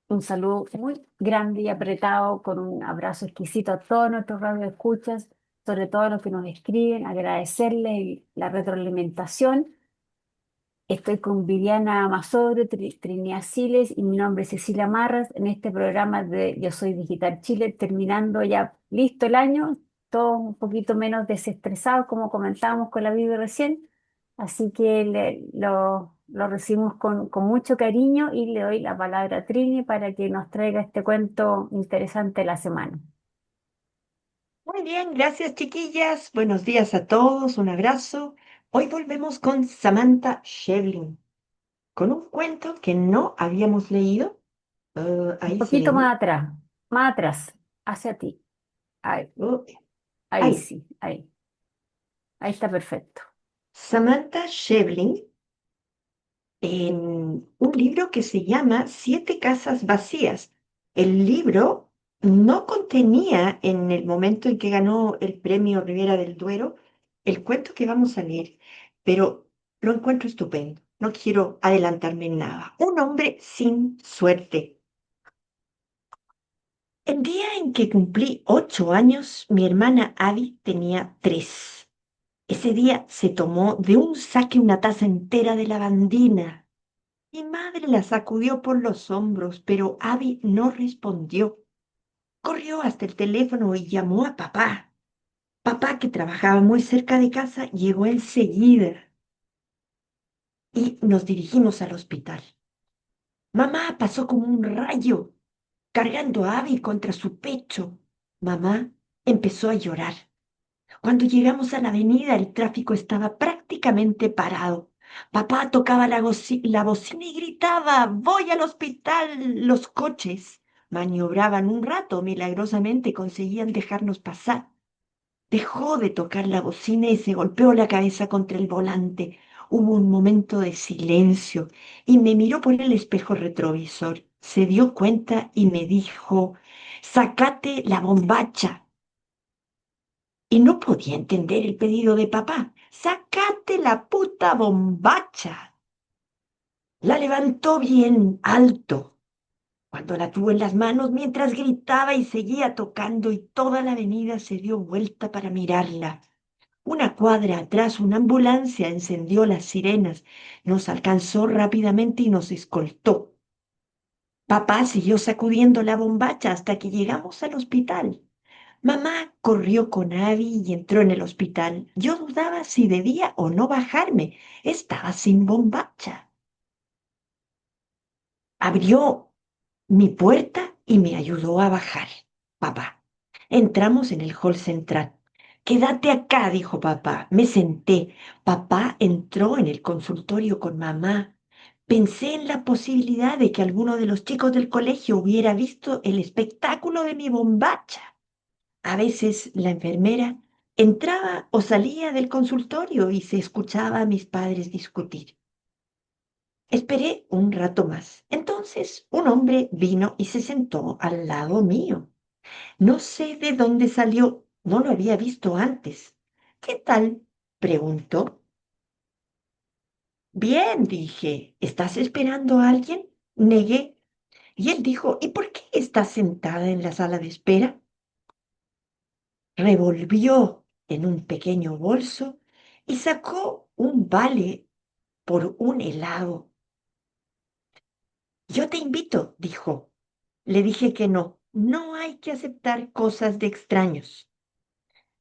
Un saludo muy grande y apretado, con un abrazo exquisito a todos nuestros radioescuchas, sobre todo a los que nos escriben, agradecerles la retroalimentación. Estoy con Viviana Masodre, Trinidad Siles y mi nombre es Cecilia Marras en este programa de Yo Soy Digital Chile, terminando ya listo el año, todos un poquito menos desestresados como comentábamos con la Vivi recién, así que lo recibimos con mucho cariño y le doy la palabra a Trini para que nos traiga este cuento interesante de la semana. Muy bien, gracias chiquillas. Buenos días a todos, un abrazo. Hoy volvemos con Samantha Schweblin, con un cuento que no habíamos leído. Un Ahí se ve, poquito ¿no? más atrás, hacia ti. Ahí, Oh, ahí ahí. sí, ahí está perfecto. Samantha Schweblin en un libro que se llama Siete casas vacías. El libro no contenía en el momento en que ganó el premio Rivera del Duero el cuento que vamos a leer, pero lo encuentro estupendo. No quiero adelantarme en nada. Un hombre sin suerte. El día en que cumplí 8 años, mi hermana Abby tenía 3. Ese día se tomó de un saque una taza entera de lavandina. Mi madre la sacudió por los hombros, pero Abby no respondió. Corrió hasta el teléfono y llamó a papá. Papá, que trabajaba muy cerca de casa, llegó enseguida y nos dirigimos al hospital. Mamá pasó como un rayo, cargando a Abby contra su pecho. Mamá empezó a llorar. Cuando llegamos a la avenida, el tráfico estaba prácticamente parado. Papá tocaba la bocina y gritaba, «¡Voy al hospital!». Los coches maniobraban un rato, milagrosamente conseguían dejarnos pasar. Dejó de tocar la bocina y se golpeó la cabeza contra el volante. Hubo un momento de silencio y me miró por el espejo retrovisor. Se dio cuenta y me dijo, «Sácate la bombacha». Y no podía entender el pedido de papá. «¡Sácate la puta bombacha!». La levantó bien alto cuando la tuvo en las manos mientras gritaba y seguía tocando y toda la avenida se dio vuelta para mirarla. Una cuadra atrás, una ambulancia encendió las sirenas, nos alcanzó rápidamente y nos escoltó. Papá siguió sacudiendo la bombacha hasta que llegamos al hospital. Mamá corrió con Abby y entró en el hospital. Yo dudaba si debía o no bajarme. Estaba sin bombacha. Abrió mi puerta y me ayudó a bajar. Papá. Entramos en el hall central. «Quédate acá», dijo papá. Me senté. Papá entró en el consultorio con mamá. Pensé en la posibilidad de que alguno de los chicos del colegio hubiera visto el espectáculo de mi bombacha. A veces la enfermera entraba o salía del consultorio y se escuchaba a mis padres discutir. Esperé un rato más. Entonces un hombre vino y se sentó al lado mío. No sé de dónde salió, no lo había visto antes. «¿Qué tal?», preguntó. «Bien», dije. «¿Estás esperando a alguien?». Negué. Y él dijo, «¿Y por qué estás sentada en la sala de espera?». Revolvió en un pequeño bolso y sacó un vale por un helado. «Yo te invito», dijo. Le dije que no, no hay que aceptar cosas de extraños.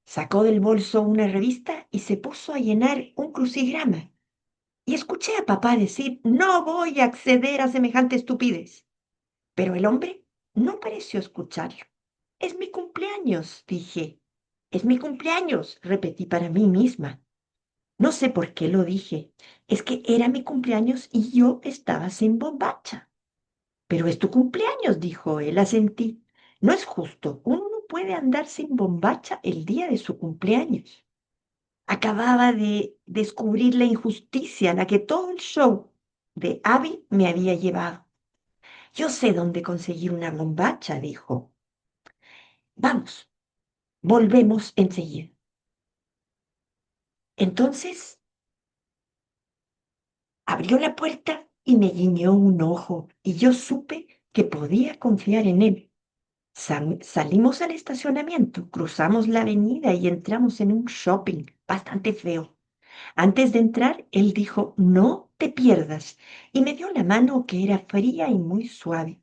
Sacó del bolso una revista y se puso a llenar un crucigrama. Y escuché a papá decir, «No voy a acceder a semejante estupidez». Pero el hombre no pareció escucharlo. «Es mi cumpleaños», dije. «Es mi cumpleaños», repetí para mí misma. No sé por qué lo dije. Es que era mi cumpleaños y yo estaba sin bombacha. «Pero es tu cumpleaños», dijo él. Asentí. «No es justo. Uno no puede andar sin bombacha el día de su cumpleaños». Acababa de descubrir la injusticia a la que todo el show de Abby me había llevado. «Yo sé dónde conseguir una bombacha», dijo. «Vamos, volvemos enseguida». Entonces abrió la puerta y me guiñó un ojo, y yo supe que podía confiar en él. Salimos al estacionamiento, cruzamos la avenida y entramos en un shopping bastante feo. Antes de entrar, él dijo, no te pierdas, y me dio la mano que era fría y muy suave.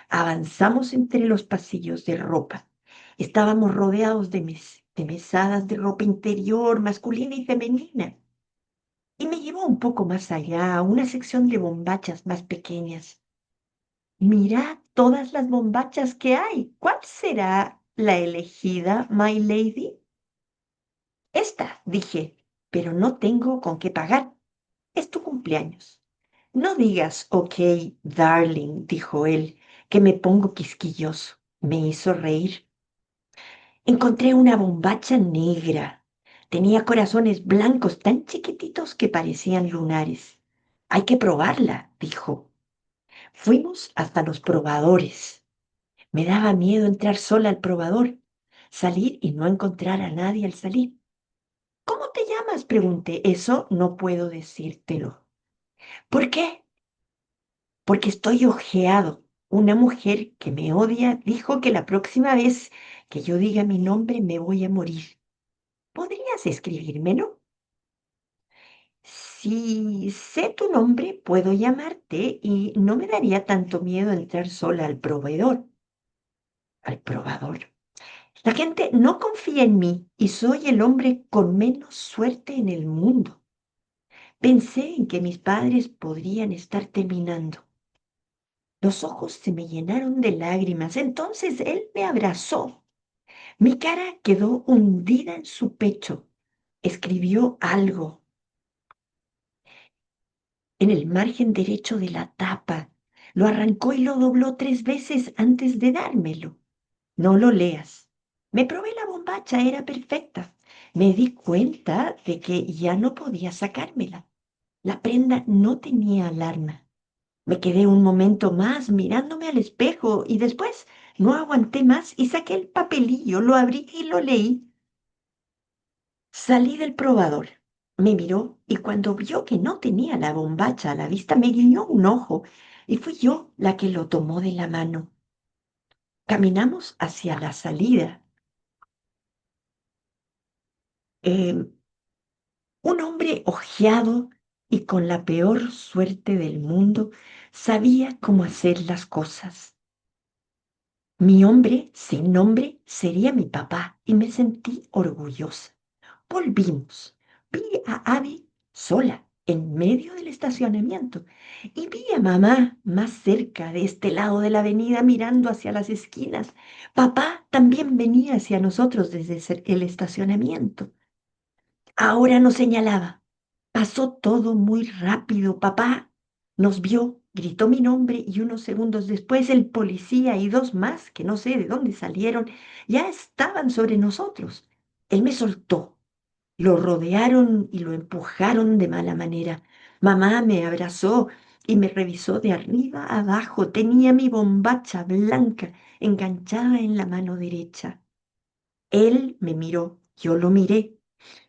Avanzamos entre los pasillos de ropa. Estábamos rodeados de mesadas de ropa interior, masculina y femenina. Y me llevó un poco más allá, a una sección de bombachas más pequeñas. Mirad todas las bombachas que hay. ¿Cuál será la elegida, my lady? Esta, dije, pero no tengo con qué pagar. Es tu cumpleaños. No digas ok, darling, dijo él, que me pongo quisquilloso. Me hizo reír. Encontré una bombacha negra. Tenía corazones blancos tan chiquititos que parecían lunares. Hay que probarla, dijo. Fuimos hasta los probadores. Me daba miedo entrar sola al probador, salir y no encontrar a nadie al salir. ¿Cómo te llamas? Pregunté. Eso no puedo decírtelo. ¿Por qué? Porque estoy ojeado. Una mujer que me odia dijo que la próxima vez que yo diga mi nombre me voy a morir. ¿Podrías escribírmelo? Si sé tu nombre, puedo llamarte y no me daría tanto miedo entrar sola al proveedor. Al probador. La gente no confía en mí y soy el hombre con menos suerte en el mundo. Pensé en que mis padres podrían estar terminando. Los ojos se me llenaron de lágrimas. Entonces él me abrazó. Mi cara quedó hundida en su pecho. Escribió algo en el margen derecho de la tapa. Lo arrancó y lo dobló 3 veces antes de dármelo. No lo leas. Me probé la bombacha, era perfecta. Me di cuenta de que ya no podía sacármela. La prenda no tenía alarma. Me quedé un momento más mirándome al espejo y después no aguanté más y saqué el papelillo, lo abrí y lo leí. Salí del probador. Me miró y cuando vio que no tenía la bombacha a la vista me guiñó un ojo y fui yo la que lo tomó de la mano. Caminamos hacia la salida. Eh, un hombre ojeado y con la peor suerte del mundo sabía cómo hacer las cosas. Mi hombre sin nombre sería mi papá y me sentí orgullosa. Volvimos. Vi a Abby sola en medio del estacionamiento y vi a mamá más cerca de este lado de la avenida mirando hacia las esquinas. Papá también venía hacia nosotros desde el estacionamiento. Ahora nos señalaba. Pasó todo muy rápido. Papá nos vio, gritó mi nombre y unos segundos después el policía y dos más, que no sé de dónde salieron, ya estaban sobre nosotros. Él me soltó. Lo rodearon y lo empujaron de mala manera. Mamá me abrazó y me revisó de arriba a abajo. Tenía mi bombacha blanca enganchada en la mano derecha. Él me miró, yo lo miré.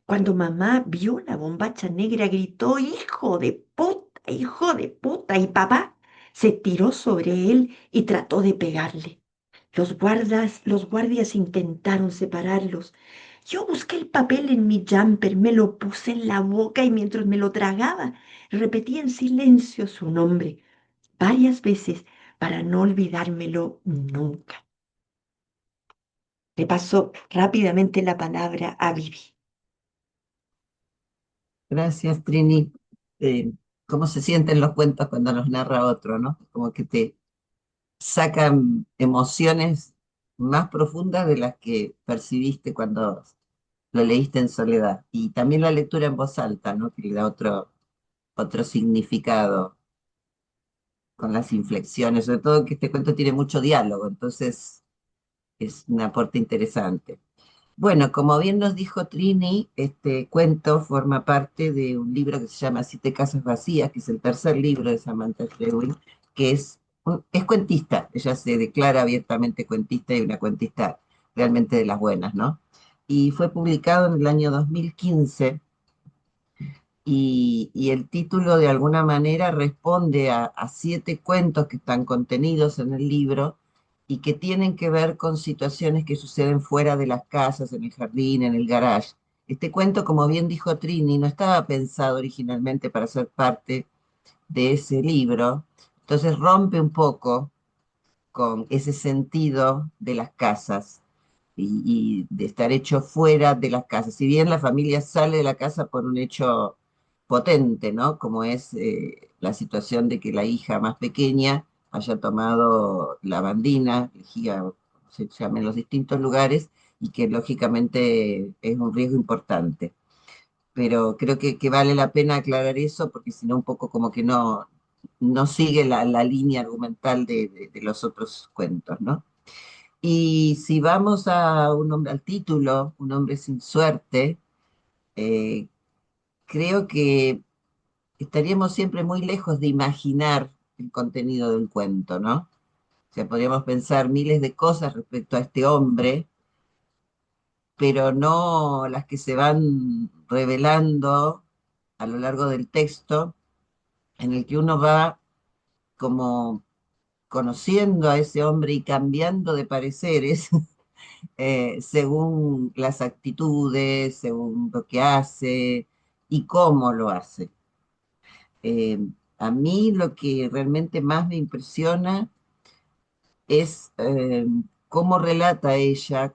Cuando mamá vio la bombacha negra, gritó, hijo de puta, y papá se tiró sobre él y trató de pegarle. Los guardias intentaron separarlos. Yo busqué el papel en mi jumper, me lo puse en la boca y mientras me lo tragaba, repetí en silencio su nombre varias veces para no olvidármelo nunca. Le pasó rápidamente la palabra a Vivi. Gracias, Trini. ¿Cómo se sienten los cuentos cuando los narra otro, no? Como que te sacan emociones más profundas de las que percibiste cuando lo leíste en soledad. Y también la lectura en voz alta, ¿no? Que le da otro significado con las inflexiones, sobre todo que este cuento tiene mucho diálogo, entonces es un aporte interesante. Bueno, como bien nos dijo Trini, este cuento forma parte de un libro que se llama Siete casas vacías, que es el tercer libro de Samantha Schweblin, que es cuentista, ella se declara abiertamente cuentista y una cuentista realmente de las buenas, ¿no? Y fue publicado en el año 2015 y el título de alguna manera responde a 7 cuentos que están contenidos en el libro y que tienen que ver con situaciones que suceden fuera de las casas, en el jardín, en el garage. Este cuento, como bien dijo Trini, no estaba pensado originalmente para ser parte de ese libro, entonces rompe un poco con ese sentido de las casas y de estar hecho fuera de las casas. Si bien la familia sale de la casa por un hecho potente, ¿no? Como es la situación de que la hija más pequeña haya tomado la bandina, elegía, se llama en los distintos lugares, y que lógicamente es un riesgo importante. Pero creo que vale la pena aclarar eso porque si no un poco como que no sigue la línea argumental de los otros cuentos, ¿no? Y si vamos a al título, Un hombre sin suerte, eh, creo que estaríamos siempre muy lejos de imaginar el contenido del cuento, ¿no? O sea, podríamos pensar miles de cosas respecto a este hombre, pero no las que se van revelando a lo largo del texto, en el que uno va como conociendo a ese hombre y cambiando de pareceres según las actitudes, según lo que hace y cómo lo hace. Eh, a mí lo que realmente más me impresiona es cómo relata ella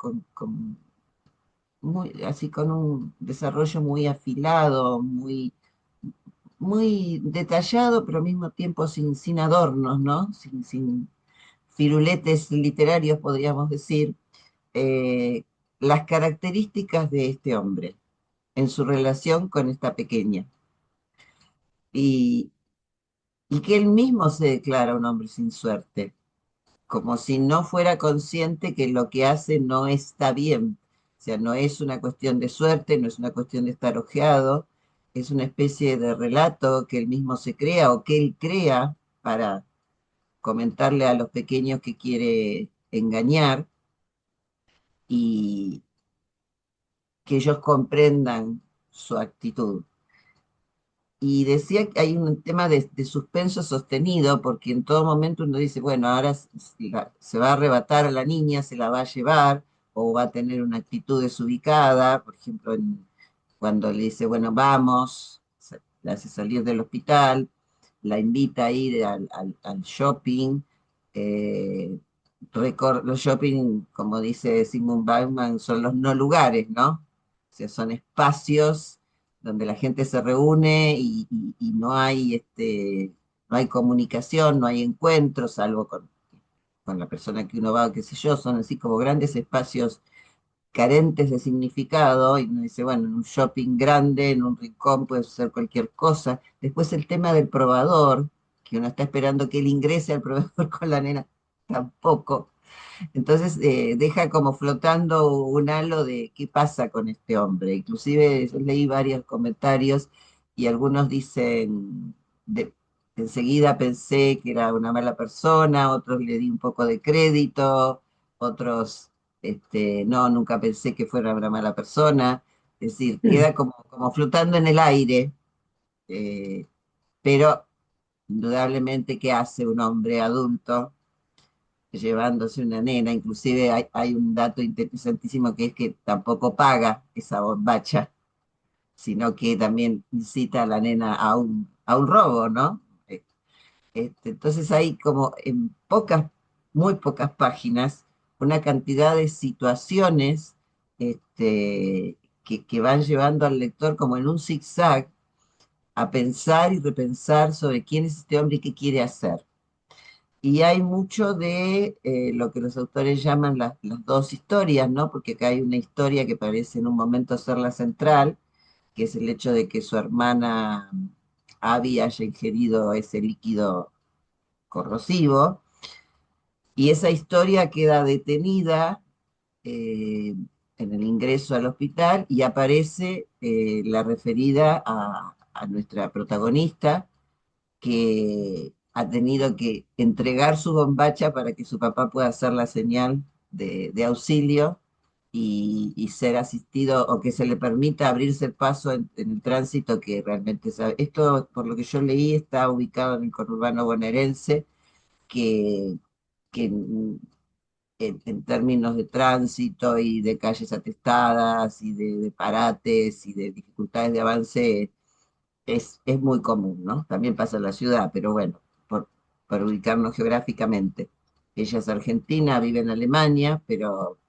así con un desarrollo muy afilado, muy detallado, pero al mismo tiempo sin adornos, ¿no? Sin firuletes literarios, podríamos decir, eh, las características de este hombre en su relación con esta pequeña. Y, y que él mismo se declara un hombre sin suerte, como si no fuera consciente que lo que hace no está bien. O sea, no es una cuestión de suerte, no es una cuestión de estar ojeado, es una especie de relato que él mismo se crea o que él crea para comentarle a los pequeños que quiere engañar y que ellos comprendan su actitud. Y decía que hay un tema de suspenso sostenido, porque en todo momento uno dice, bueno, ahora se va a arrebatar a la niña, se la va a llevar, o va a tener una actitud desubicada, por ejemplo, cuando le dice, bueno, vamos, la hace salir del hospital, la invita a ir al shopping, eh, los shopping, como dice Sigmund Bauman, son los no lugares, ¿no? O sea, son espacios donde la gente se reúne y no hay comunicación, no hay encuentros, salvo con la persona que uno va, qué sé yo, son así como grandes espacios carentes de significado, y uno dice, bueno, en un shopping grande, en un rincón puede ser cualquier cosa. Después el tema del probador, que uno está esperando que él ingrese al probador con la nena, tampoco. Entonces deja como flotando un halo de qué pasa con este hombre. Inclusive yo leí varios comentarios y algunos dicen, enseguida pensé que era una mala persona, otros le di un poco de crédito, otros, no, nunca pensé que fuera una mala persona. Es decir, Mm. queda como flotando en el aire, eh, pero indudablemente que hace un hombre adulto llevándose una nena. Inclusive hay un dato interesantísimo que es que tampoco paga esa bombacha, sino que también incita a la nena a un robo, ¿no? Entonces hay como en muy pocas páginas, una cantidad de situaciones que van llevando al lector como en un zigzag a pensar y repensar sobre quién es este hombre y qué quiere hacer. Y hay mucho de lo que los autores llaman las dos historias, ¿no? Porque acá hay una historia que parece en un momento ser la central, que es el hecho de que su hermana Abby haya ingerido ese líquido corrosivo, y esa historia queda detenida eh, en el ingreso al hospital y aparece la referida a nuestra protagonista que ha tenido que entregar su bombacha para que su papá pueda hacer la señal de auxilio y ser asistido o que se le permita abrirse el paso en el tránsito que realmente sabe. Esto, por lo que yo leí, está ubicado en el conurbano bonaerense, que, que en términos de tránsito y de calles atestadas y de parates y de dificultades de avance es muy común, ¿no? También pasa en la ciudad, pero bueno, por ubicarnos geográficamente. Ella es argentina, vive en Alemania, pero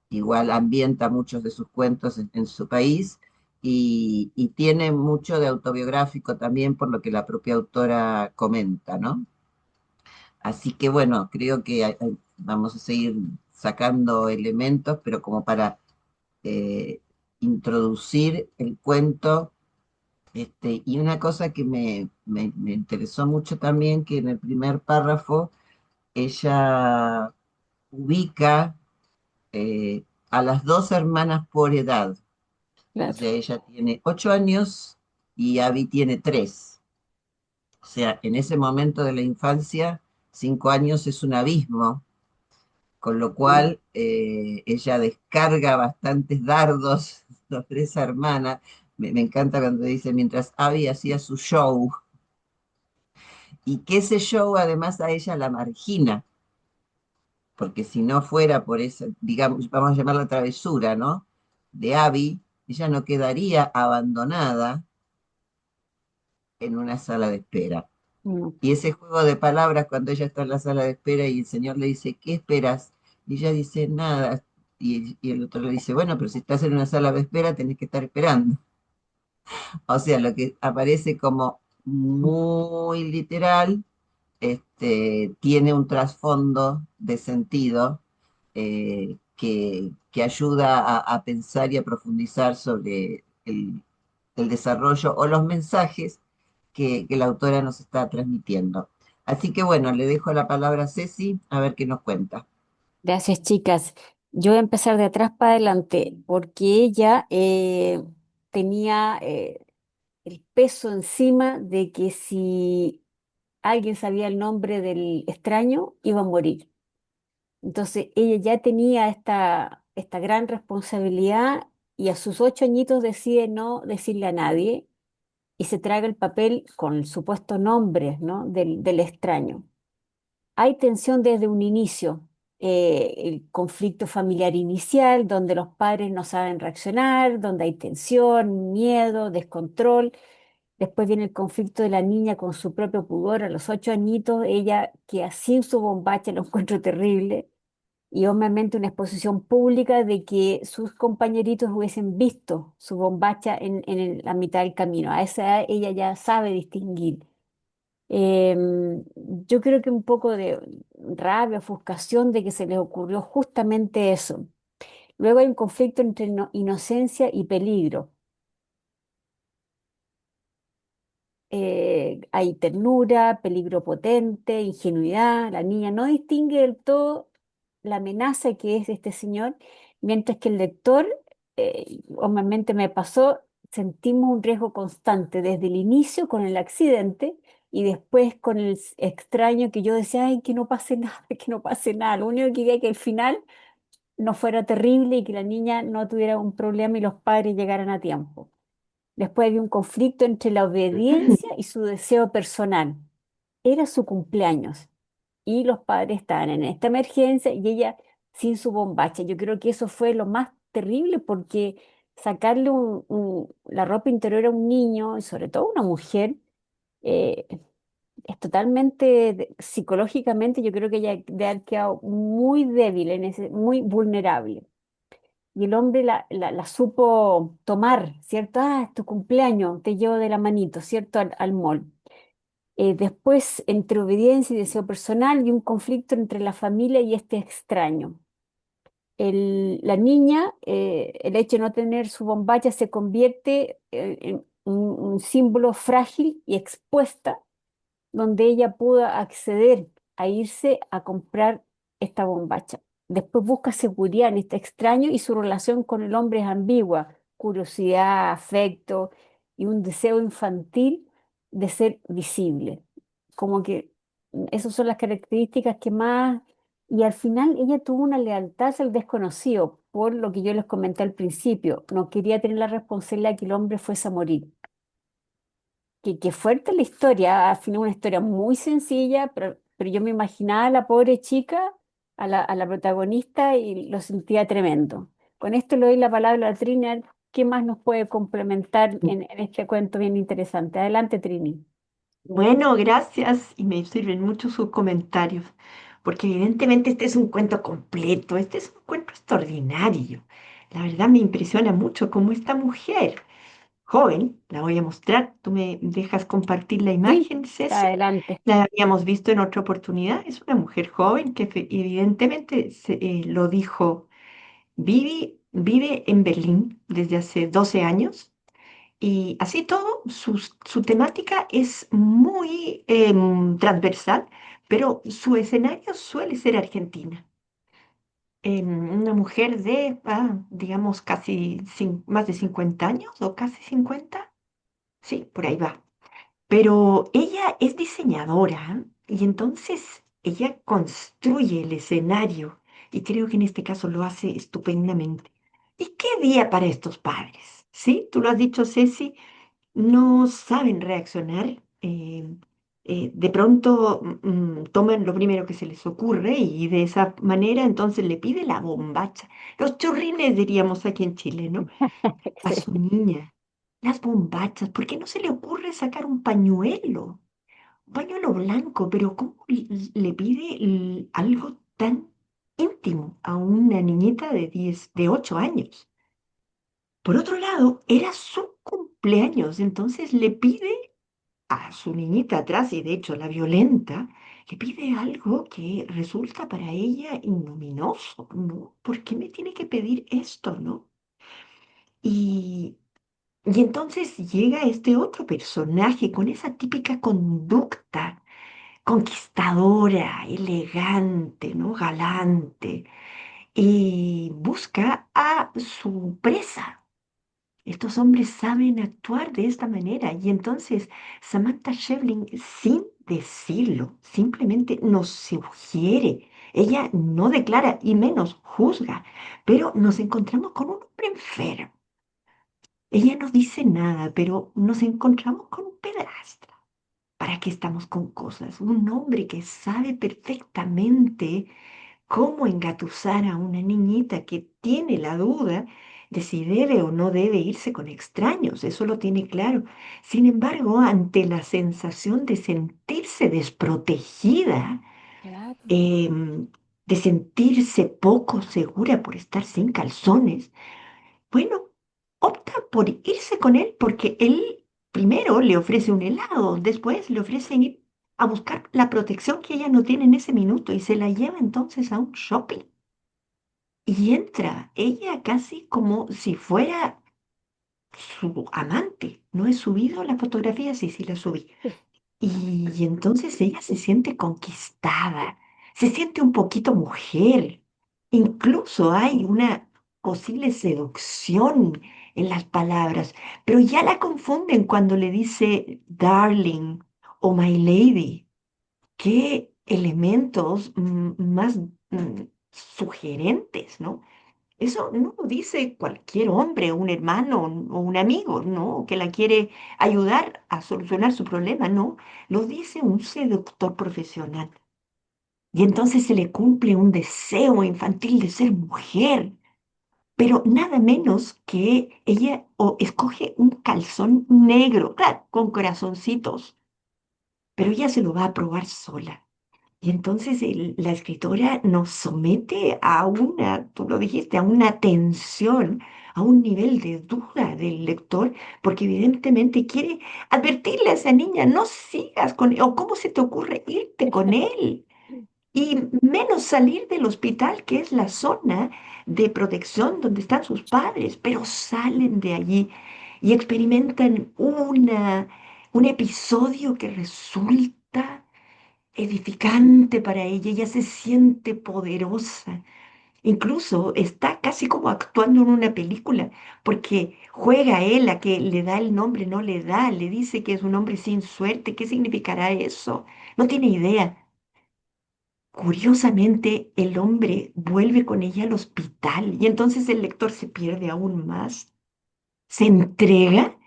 igual ambienta muchos de sus cuentos en su país y tiene mucho de autobiográfico también por lo que la propia autora comenta, ¿no? Así que bueno, creo que vamos a seguir sacando elementos, pero como para eh, introducir el cuento. Y una cosa que me interesó mucho también, que en el primer párrafo ella ubica a las dos hermanas por edad. O Claro. sea, ella tiene 8 años y Abby tiene 3. O sea, en ese momento de la infancia, 5 años es un abismo, con lo Mm. cual ella descarga bastantes dardos sobre esa hermana. Me encanta cuando dice, mientras Abby hacía su show, y que ese show además a ella la margina, porque si no fuera por esa, digamos, vamos a llamarla travesura, ¿no? De Abby, ella no quedaría abandonada en una sala de espera. Mm. Y ese juego de palabras cuando ella está en la sala de espera y el señor le dice, ¿qué esperas? Y ella dice, nada. Y el otro le dice, bueno, pero si estás en una sala de espera tenés que estar esperando. O sea, lo que aparece como muy literal, tiene un trasfondo de sentido que ayuda a pensar y a profundizar sobre el desarrollo o los mensajes que la autora nos está transmitiendo. Así que bueno, le dejo la palabra a Ceci a ver qué nos cuenta. Gracias, chicas. Yo voy a empezar de atrás para adelante porque ella tenía el peso encima de que si alguien sabía el nombre del extraño, iba a morir. Entonces ella ya tenía esta gran responsabilidad y a sus 8 añitos decide no decirle a nadie y se traga el papel con el supuesto nombre, ¿no? del extraño. Hay tensión desde un inicio, el conflicto familiar inicial, donde los padres no saben reaccionar, donde hay tensión, miedo, descontrol. Después viene el conflicto de la niña con su propio pudor a los 8 añitos, ella que así su bombacha lo encuentro terrible. Y obviamente una exposición pública de que sus compañeritos hubiesen visto su bombacha la mitad del camino. A esa edad ella ya sabe distinguir. Yo creo que un poco de rabia, ofuscación de que se les ocurrió justamente eso. Luego hay un conflicto entre inocencia y peligro. Hay ternura, peligro potente, ingenuidad. La niña no distingue del todo la amenaza que es este señor, mientras que el lector, obviamente me pasó, sentimos un riesgo constante desde el inicio con el accidente y después con el extraño que yo decía, ay, que no pase nada, que no pase nada. Lo único que quería que el final no fuera terrible y que la niña no tuviera un problema y los padres llegaran a tiempo. Después había un conflicto entre la obediencia y su deseo personal. Era su cumpleaños y los padres estaban en esta emergencia y ella sin su bombacha. Yo creo que eso fue lo más terrible porque sacarle la ropa interior a un niño y sobre todo a una mujer eh, es totalmente, psicológicamente yo creo que ella debe haber quedado muy débil, muy vulnerable. Y el hombre la supo tomar, ¿cierto? Ah, es tu cumpleaños, te llevo de la manito, ¿cierto? Al mall. Después, entre obediencia y deseo personal, y un conflicto entre la familia y este extraño. La niña, el hecho de no tener su bombacha se convierte en un símbolo frágil y expuesta donde ella pudo acceder a irse a comprar esta bombacha. Después busca seguridad en este extraño y su relación con el hombre es ambigua, curiosidad, afecto y un deseo infantil de ser visible. Como que esas son las características que más... Y al final ella tuvo una lealtad al desconocido, por lo que yo les comenté al principio. No quería tener la responsabilidad de que el hombre fuese a morir. Qué fuerte la historia, al final una historia muy sencilla, pero yo me imaginaba a la pobre chica, a la protagonista, y lo sentía tremendo. Con esto le doy la palabra a Trini. ¿Qué más nos puede complementar en este cuento bien interesante? Adelante, Trini. Bueno, gracias y me sirven mucho sus comentarios, porque evidentemente este es un cuento completo, este es un cuento extraordinario. La verdad me impresiona mucho cómo esta mujer joven, la voy a mostrar, tú me dejas compartir la Sí, imagen, Ceci, adelante. la habíamos visto en otra oportunidad, es una mujer joven que evidentemente lo dijo, vive en Berlín desde hace 12 años. Y así todo, su temática es muy transversal, pero su escenario suele ser Argentina. Una mujer de, digamos, casi más de 50 años o casi 50, sí, por ahí va. Pero ella es diseñadora y entonces ella construye el escenario y creo que en este caso lo hace estupendamente. ¿Y qué día para estos padres? ¿Sí? Tú lo has dicho, Ceci, no saben reaccionar. De pronto toman lo primero que se les ocurre y de esa manera entonces le pide la bombacha, los chorrines diríamos aquí en Chile, ¿no? A su Excelente. niña, las bombachas, ¿por qué no se le ocurre sacar un pañuelo blanco, pero cómo le pide algo tan íntimo a una niñita de 10, de 8 años? Por otro lado, era su cumpleaños, entonces le pide a su niñita atrás y de hecho la violenta, le pide algo que resulta para ella ignominioso, ¿no? ¿Por qué me tiene que pedir esto, no? Y, y entonces llega este otro personaje con esa típica conducta conquistadora, elegante, ¿no? Galante, y busca a su presa. Estos hombres saben actuar de esta manera y entonces Samantha Shevlin, sin decirlo, simplemente nos sugiere. Ella no declara y menos juzga, pero nos encontramos con un hombre enfermo. Ella no dice nada, pero nos encontramos con un pedrastra. ¿Para qué estamos con cosas? Un hombre que sabe perfectamente cómo engatusar a una niñita que tiene la duda de si debe o no debe irse con extraños, eso lo tiene claro. Sin embargo, ante la sensación de sentirse desprotegida, Claro. em, de sentirse poco segura por estar sin calzones, bueno, opta por irse con él porque él primero le ofrece un helado, después le ofrece ir a buscar la protección que ella no tiene en ese minuto y se la lleva entonces a un shopping. Y entra ella casi como si fuera su amante. No he subido la fotografía, sí, sí la subí. Y entonces ella se siente conquistada, se siente un poquito mujer. Incluso hay una posible seducción en las palabras, pero ya la confunden cuando le dice darling o my lady. Qué elementos más sugerentes, ¿no? Eso no lo dice cualquier hombre, un hermano o un amigo, ¿no? Que la quiere ayudar a solucionar su problema, no. Lo dice un seductor profesional. Y entonces se le cumple un deseo infantil de ser mujer, pero nada menos que ella o escoge un calzón negro, claro, con corazoncitos, pero ella se lo va a probar sola. Y entonces la escritora nos somete a una, tú lo dijiste, a una tensión, a un nivel de duda del lector, porque evidentemente quiere advertirle a esa niña, no sigas con él, o cómo se te ocurre irte con él, y menos salir del hospital, que es la zona de protección donde están sus padres, pero salen de allí y experimentan un episodio que resulta edificante para ella, ella se siente poderosa. Incluso está casi como actuando en una película, porque juega él a que le da el nombre, no le da, le dice que es un hombre sin suerte. ¿Qué significará eso? No tiene idea. Curiosamente, el hombre vuelve con ella al hospital y entonces el lector se pierde aún más, se entrega,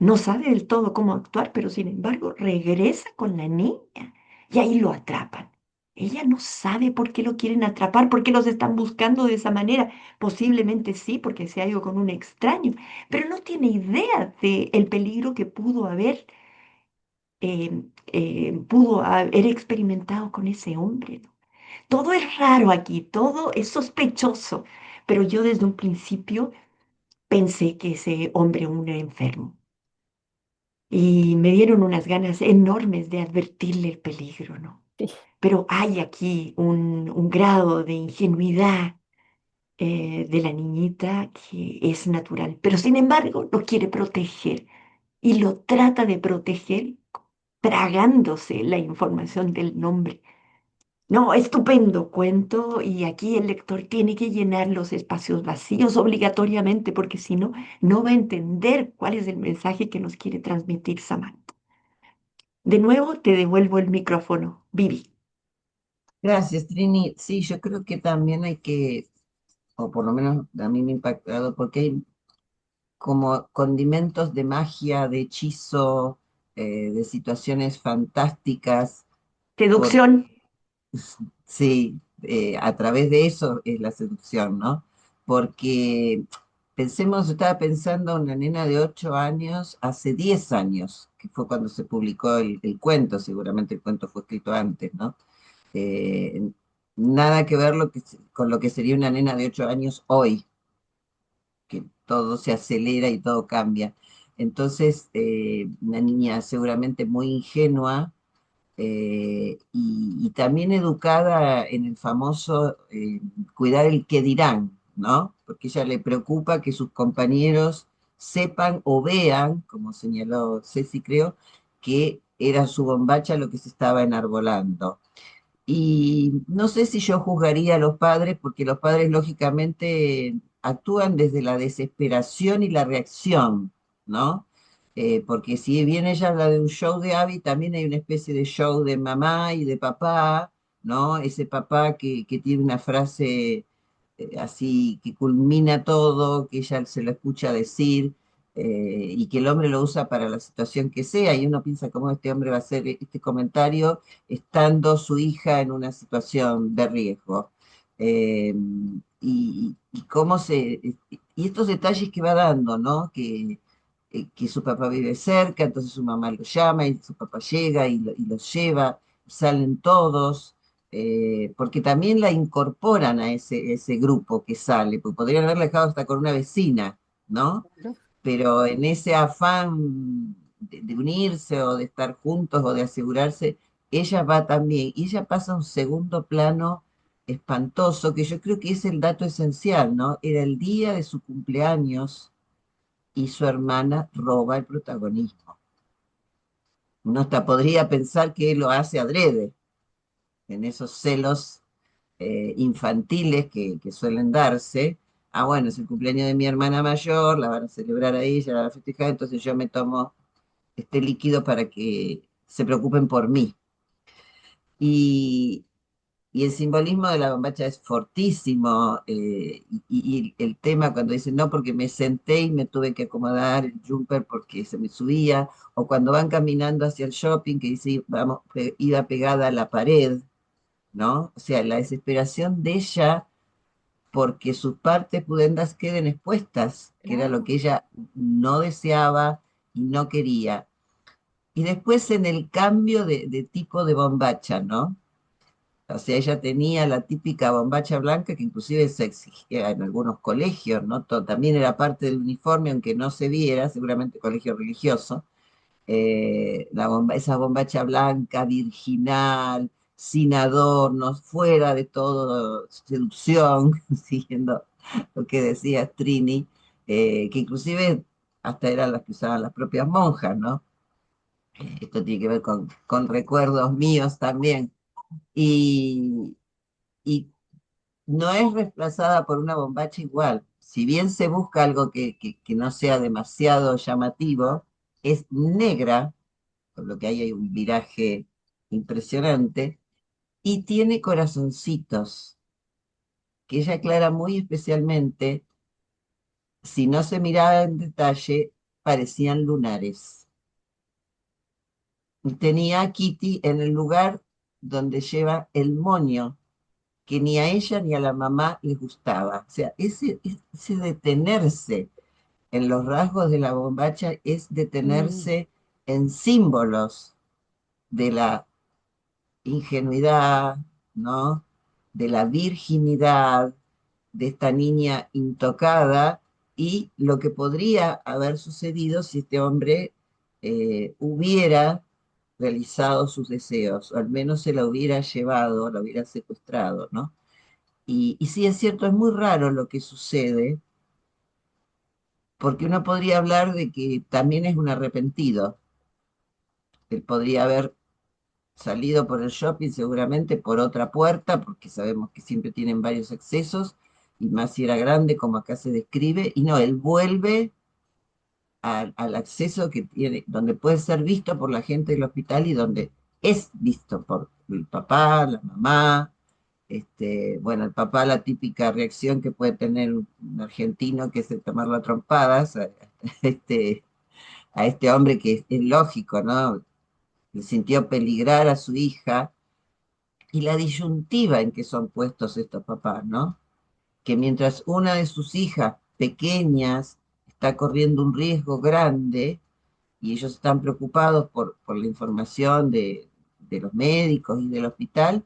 no sabe del todo cómo actuar, pero sin embargo regresa con la niña y ahí lo atrapan. Ella no sabe por qué lo quieren atrapar, por qué los están buscando de esa manera. Posiblemente sí, porque se ha ido con un extraño, pero no tiene idea del peligro que pudo haber experimentado con ese hombre, ¿no? Todo es raro aquí, todo es sospechoso, pero yo desde un principio pensé que ese hombre aún era enfermo y me dieron unas ganas enormes de advertirle el peligro, ¿no? Sí, Pero hay aquí un grado de ingenuidad de la niñita que es natural, pero sin embargo lo quiere proteger y lo trata de proteger tragándose la información del nombre. No, estupendo cuento y aquí el lector tiene que llenar los espacios vacíos obligatoriamente porque si no, no va a entender cuál es el mensaje que nos quiere transmitir Samantha. De nuevo te devuelvo el micrófono, Vivi. Gracias, Trini. Sí, yo creo que también hay que, o por lo menos a mí me ha impactado, porque hay como condimentos de magia, de hechizo, de situaciones fantásticas, por, Seducción. sí, a través de eso es la seducción, ¿no? Porque pensemos, yo estaba pensando en una nena de 8 años hace 10 años, que fue cuando se publicó el cuento, seguramente el cuento fue escrito antes, ¿no? Eh, Nada que ver con lo que sería una nena de 8 años hoy, que todo se acelera y todo cambia. Entonces, una niña seguramente muy ingenua y también educada en el famoso cuidar el qué dirán, ¿no? Porque ella le preocupa que sus compañeros sepan o vean, como señaló Ceci, creo, que era su bombacha lo que se estaba enarbolando. Y no sé si yo juzgaría a los padres, porque los padres lógicamente actúan desde la desesperación y la reacción, ¿no? Porque si bien ella habla de un show de Abby, también hay una especie de show de mamá y de papá, ¿no? Ese papá que tiene una frase así que culmina todo, que ella se lo escucha decir, y que el hombre lo usa para la situación que sea, y uno piensa cómo este hombre va a hacer este comentario estando su hija en una situación de riesgo. Eh, y cómo y estos detalles que va dando, ¿no? Que su papá vive cerca, entonces su mamá lo llama y su papá llega y los lleva, salen todos, porque también la incorporan a ese grupo que sale, porque podrían haberla dejado hasta con una vecina, ¿no? claro. Pero en ese afán de unirse o de estar juntos o de asegurarse, ella va también, y ella pasa a un segundo plano espantoso, que yo creo que es el dato esencial, ¿no? Era el día de su cumpleaños y su hermana roba el protagonismo. Uno hasta podría pensar que lo hace adrede, en esos celos infantiles que suelen darse. Ah, bueno, es el cumpleaños de mi hermana mayor, la van a celebrar a ella, la van a festejar, entonces yo me tomo este líquido para que se preocupen por mí. Y, y el simbolismo de la bombacha es fortísimo, y el tema cuando dicen, no, porque me senté y me tuve que acomodar el jumper porque se me subía, o cuando van caminando hacia el shopping, que dice, vamos, iba pegada a la pared, ¿no? O sea, la desesperación de ella porque sus partes pudendas queden expuestas, que era lo Claro. que ella no deseaba y no quería. Y después en el cambio de tipo de bombacha, ¿no? O sea, ella tenía la típica bombacha blanca que inclusive se exigía en algunos colegios, ¿no? También era parte del uniforme, aunque no se viera, seguramente colegio religioso. Esa bombacha blanca, virginal, sin adornos, fuera de todo seducción, siguiendo lo que decía Trini, que inclusive hasta eran las que usaban las propias monjas, ¿no? Esto tiene que ver con recuerdos míos también. Y, y no es reemplazada por una bombacha igual. Si bien se busca algo que no sea demasiado llamativo, es negra, por lo que hay un viraje impresionante, y tiene corazoncitos, que ella aclara muy especialmente, si no se miraba en detalle, parecían lunares. Y tenía a Kitty en el lugar donde lleva el moño, que ni a ella ni a la mamá les gustaba. O sea, ese detenerse en los rasgos de la bombacha es Mm, detenerse en símbolos de la ingenuidad, ¿no? De la virginidad de esta niña intocada y lo que podría haber sucedido si este hombre hubiera realizado sus deseos, o al menos se la hubiera llevado, la hubiera secuestrado, ¿no? Y sí es cierto, es muy raro lo que sucede, porque uno podría hablar de que también es un arrepentido. Él podría haber salido por el shopping seguramente por otra puerta, porque sabemos que siempre tienen varios accesos, y más si era grande, como acá se describe, y no, él vuelve al acceso que tiene, donde puede ser visto por la gente del hospital y donde es visto por el papá, la mamá, bueno, el papá, la típica reacción que puede tener un argentino, que es el tomarlo a trompadas este, a este hombre que es lógico, ¿no? Le sintió peligrar a su hija y la disyuntiva en que son puestos estos papás, ¿no? Que mientras una de sus hijas pequeñas está corriendo un riesgo grande y ellos están preocupados por la información de los médicos y del hospital,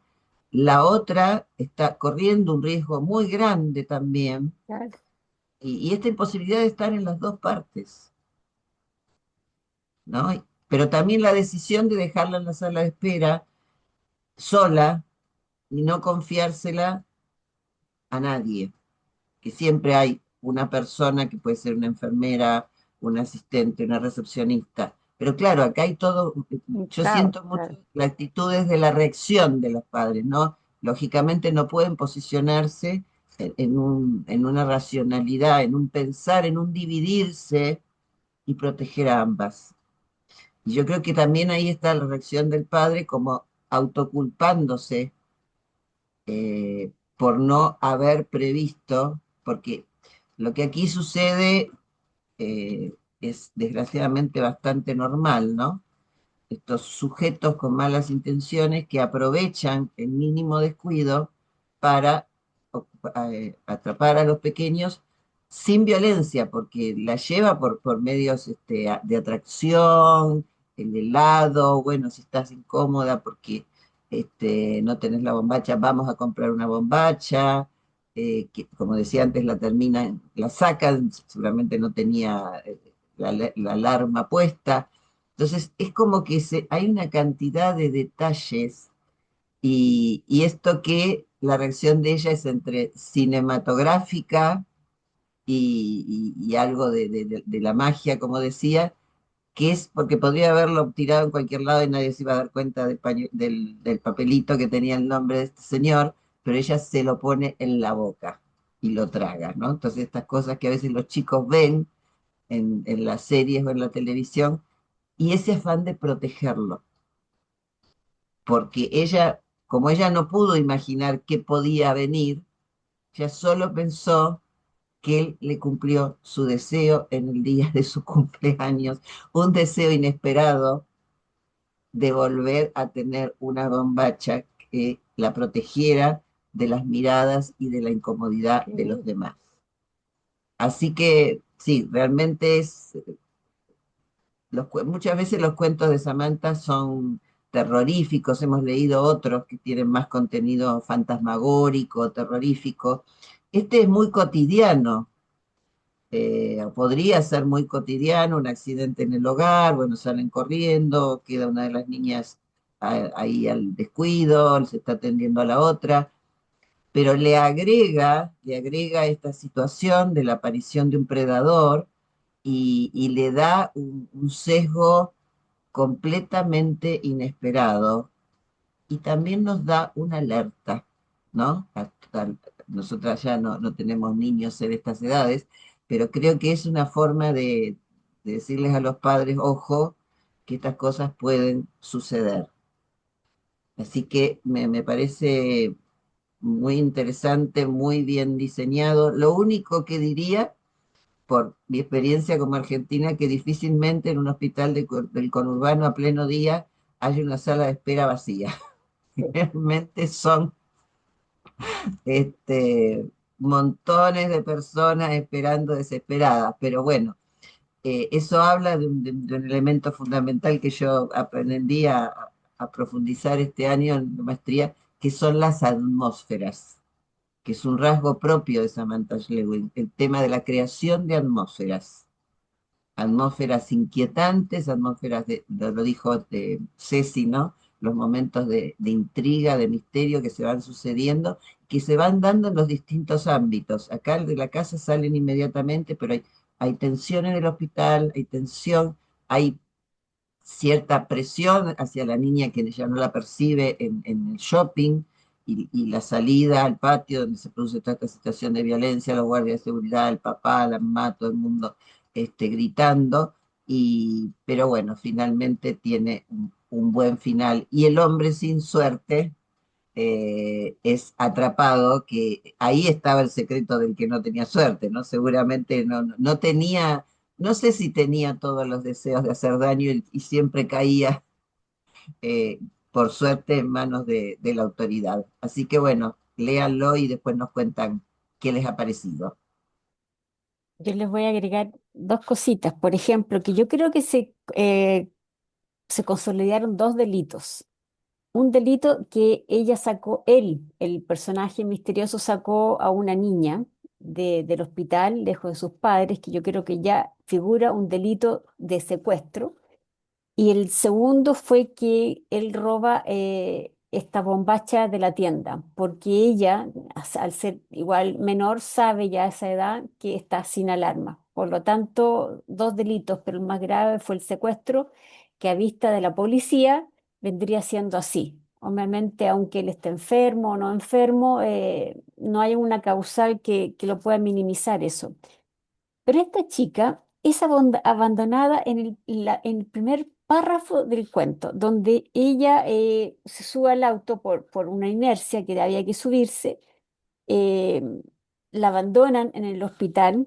la otra está corriendo un riesgo muy grande también claro. y esta imposibilidad de estar en las dos partes, ¿no? Pero también la decisión de dejarla en la sala de espera sola y no confiársela a nadie, que siempre hay una persona que puede ser una enfermera, un asistente, una recepcionista. Pero claro, acá hay todo, Un yo caos, siento mucho claro. la actitud desde la reacción de los padres, ¿no? Lógicamente no pueden posicionarse en una racionalidad, en un pensar, en un dividirse y proteger a ambas. Y yo creo que también ahí está la reacción del padre como autoculpándose por no haber previsto, porque lo que aquí sucede es desgraciadamente bastante normal, ¿no? Estos sujetos con malas intenciones que aprovechan el mínimo descuido para atrapar a los pequeños sin violencia, porque la lleva por medios de atracción, el helado, bueno, si estás incómoda porque no tenés la bombacha, vamos a comprar una bombacha, que como decía antes, la terminan, la sacan, seguramente no tenía la alarma puesta. Entonces, es como que hay una cantidad de detalles y esto que la reacción de ella es entre cinematográfica y algo de la magia, como decía, que es porque podría haberlo tirado en cualquier lado y nadie se iba a dar cuenta del papelito que tenía el nombre de este señor, pero ella se lo pone en la boca y lo traga, ¿no? Entonces, estas cosas que a veces los chicos ven en las series o en la televisión y ese afán de protegerlo, porque ella, como ella no pudo imaginar qué podía venir, ella solo pensó que él le cumplió su deseo en el día de su cumpleaños, un deseo inesperado de volver a tener una bombacha que la protegiera de las miradas y de la incomodidad de los Sí. demás. Así que sí, realmente muchas veces los cuentos de Samantha son terroríficos, hemos leído otros que tienen más contenido fantasmagórico, terrorífico. Este es muy cotidiano, podría ser muy cotidiano, un accidente en el hogar, bueno, salen corriendo, queda una de las niñas ahí al descuido, se está atendiendo a la otra, pero le agrega esta situación de la aparición de un predador y le da un sesgo completamente inesperado y también nos da una alerta, ¿no? Nosotras ya no tenemos niños en estas edades, pero creo que es una forma de decirles a los padres, ojo, que estas cosas pueden suceder. Así que me parece muy interesante, muy bien diseñado. Lo único que diría, por mi experiencia como argentina, que difícilmente en un hospital del conurbano a pleno día hay una sala de espera vacía. Realmente son este, montones de personas esperando desesperadas, pero bueno, eso habla de un elemento fundamental que yo aprendí a profundizar este año en la maestría, que son las atmósferas, que es un rasgo propio de Samantha Schweblin, el tema de la creación de atmósferas, atmósferas inquietantes, atmósferas lo dijo Ceci, ¿no? Los momentos de intriga, de misterio que se van sucediendo, que se van dando en los distintos ámbitos. Acá el de la casa salen inmediatamente, pero hay tensión en el hospital, hay tensión, hay cierta presión hacia la niña que ya no la percibe en el shopping y la salida al patio donde se produce toda esta situación de violencia, los guardias de seguridad, el papá, la mamá, todo el mundo gritando. Pero bueno, finalmente tiene un buen final. Y el hombre sin suerte es atrapado, que ahí estaba el secreto del que no tenía suerte, ¿no? Seguramente no tenía, no sé si tenía todos los deseos de hacer daño y siempre caía, eh, por suerte, en manos de la autoridad. Así que bueno, léanlo y después nos cuentan qué les ha parecido. Yo les voy a agregar dos cositas. Por ejemplo, que yo creo que se consolidaron dos delitos. Un delito que ella sacó, él, el personaje misterioso, sacó a una niña del hospital, lejos de sus padres, que yo creo que ya figura un delito de secuestro. Y el segundo fue que él roba esta bombacha de la tienda, porque ella, al ser igual menor, sabe ya a esa edad que está sin alarma. Por lo tanto, dos delitos, pero el más grave fue el secuestro, que a vista de la policía vendría siendo así. Obviamente, aunque él esté enfermo o no enfermo, no hay una causal que lo pueda minimizar eso. Pero esta chica es abandonada en el primer párrafo del cuento, donde ella se sube al auto por una inercia que había que subirse, eh, la abandonan en el hospital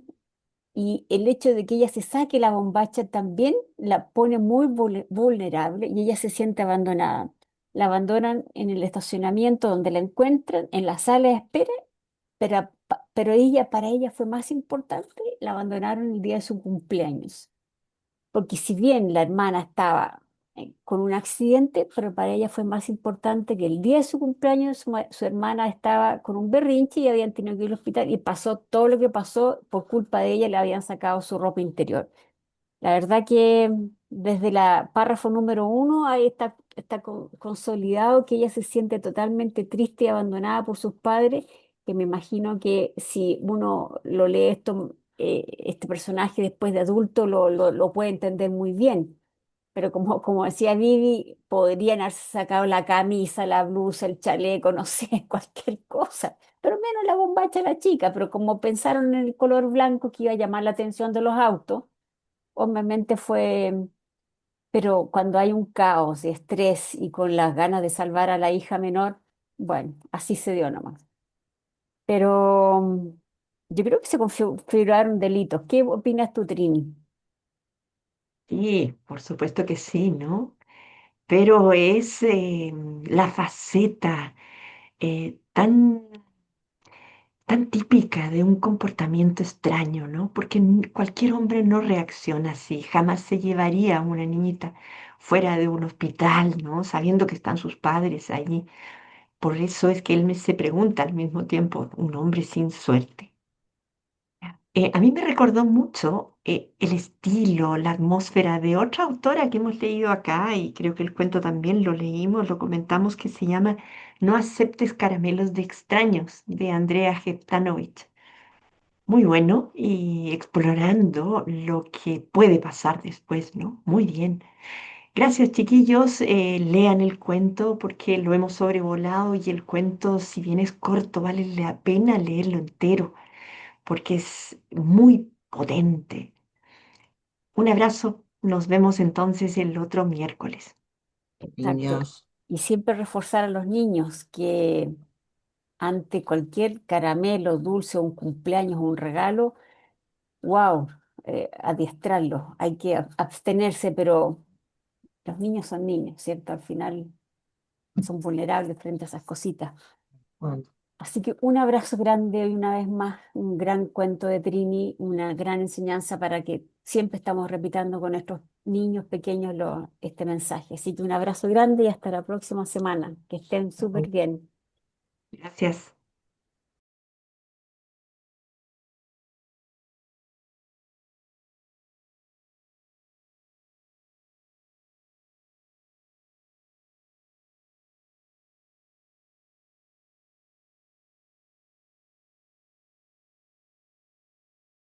y el hecho de que ella se saque la bombacha también la pone muy vulnerable y ella se siente abandonada. La abandonan en el estacionamiento donde la encuentran, en la sala de espera, pero ella, para ella fue más importante, la abandonaron el día de su cumpleaños. Porque si bien la hermana estaba con un accidente, pero para ella fue más importante que el día de su cumpleaños su hermana estaba con un berrinche y habían tenido que ir al hospital y pasó todo lo que pasó por culpa de ella, le habían sacado su ropa interior. La verdad que desde la párrafo número uno ahí está consolidado que ella se siente totalmente triste y abandonada por sus padres, que me imagino que si uno lo lee esto, este personaje después de adulto lo puede entender muy bien. Pero como decía Vivi, podrían haberse sacado la camisa, la blusa, el chaleco, no sé, cualquier cosa. Pero menos la bombacha de la chica. Pero como pensaron en el color blanco que iba a llamar la atención de los autos, obviamente fue, pero cuando hay un caos de estrés y con las ganas de salvar a la hija menor, bueno, así se dio nomás. Pero yo creo que se configuraron delitos. ¿Qué opinas tú, Trini? Sí, por supuesto que sí, ¿no? Pero es la faceta tan, tan típica de un comportamiento extraño, ¿no? Porque cualquier hombre no reacciona así, jamás se llevaría a una niñita fuera de un hospital, ¿no? Sabiendo que están sus padres allí. Por eso es que se pregunta al mismo tiempo, un hombre sin suerte. A mí me recordó mucho el estilo, la atmósfera de otra autora que hemos leído acá, y creo que el cuento también lo leímos, lo comentamos, que se llama No aceptes caramelos de extraños, de Andrea Jeptanovich. Muy bueno y explorando lo que puede pasar después, ¿no? Muy bien. Gracias, chiquillos. Lean el cuento porque lo hemos sobrevolado y el cuento, si bien es corto, vale la pena leerlo entero porque es muy potente. Un abrazo. Nos vemos entonces el otro miércoles. Exacto. Niños. y siempre reforzar a los niños que ante cualquier caramelo, dulce, un cumpleaños o un regalo, wow, adiestrarlos. Hay que abstenerse, pero los niños son niños, ¿cierto? Al final son vulnerables frente a esas cositas. Bueno, Así que un abrazo grande y una vez más, un gran cuento de Trini, una gran enseñanza para que siempre estamos repitiendo con nuestros niños pequeños este mensaje. Así que un abrazo grande y hasta la próxima semana. Que estén súper bien. Gracias.